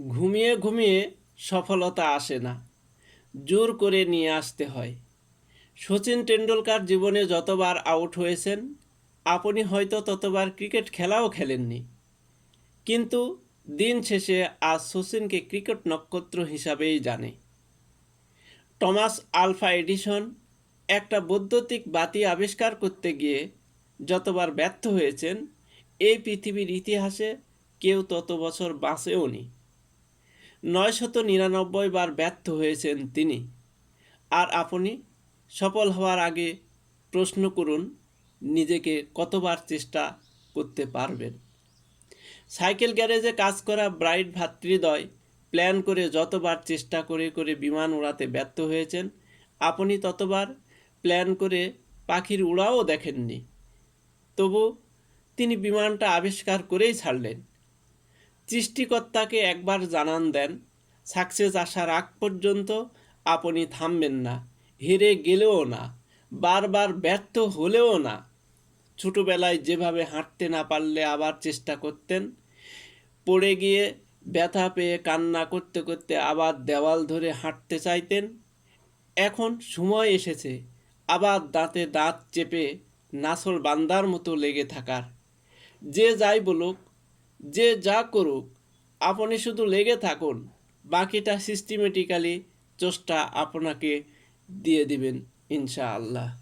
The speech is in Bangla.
ঘুমিয়ে ঘুমিয়ে সফলতা আসে না, জোর করে নিয়ে আসতে হয়। সচিন টেন্ডুলকার জীবনে যতবার আউট হয়েছেন, আপনি হয়তো ততবার ক্রিকেট খেলাও খেলেননি। কিন্তু দিন শেষে আজ সচিনকে ক্রিকেট নক্ষত্র হিসাবেই জানে। টমাস আলভা এডিসন একটা বৈদ্যুতিক বাতি আবিষ্কার করতে গিয়ে যতবার ব্যর্থ হয়েছেন, এই পৃথিবীর ইতিহাসে কেউ তত বছর বাঁচেওনি। 999 বার ব্যর্থ হয়েছেন তিনি। আর আপনি সফল হওয়ার আগে প্রশ্ন করুন নিজেকে, কতবার চেষ্টা করতে পারবেন। সাইকেল গ্যারেজে কাজ করা ব্রাইট ভ্রাতৃদ্বয় প্ল্যান করে যতবার চেষ্টা করে করে বিমান উড়াতে ব্যর্থ হয়েছেন, আপনি ততবার প্ল্যান করে পাখির উড়াও দেখেননি। তবু তিনি বিমানটা আবিষ্কার করেই ছাড়লেন। সৃষ্টিকর্তাকে একবার জানান দেন, সাকসেস আসার আগ পর্যন্ত আপনি থামবেন না, হেরে গেলেও না, বারবার ব্যর্থ হলেও না। ছোটোবেলায় যেভাবে হাঁটতে না পারলে আবার চেষ্টা করতেন, পড়ে গিয়ে ব্যথা পেয়ে কান্না করতে করতে আবার দেওয়াল ধরে হাঁটতে চাইতেন, এখন সময় এসেছে আবার দাঁতে দাঁত চেপে নাছোড় বান্দার মতো লেগে থাকার। যে যাই বলুক, যে যা করুক, আপনি শুধু লেগে থাকুন, বাকিটা সিস্টেমেটিক্যালি চেষ্টা আপনাকে দিয়ে দিবেন ইনশাআল্লাহ।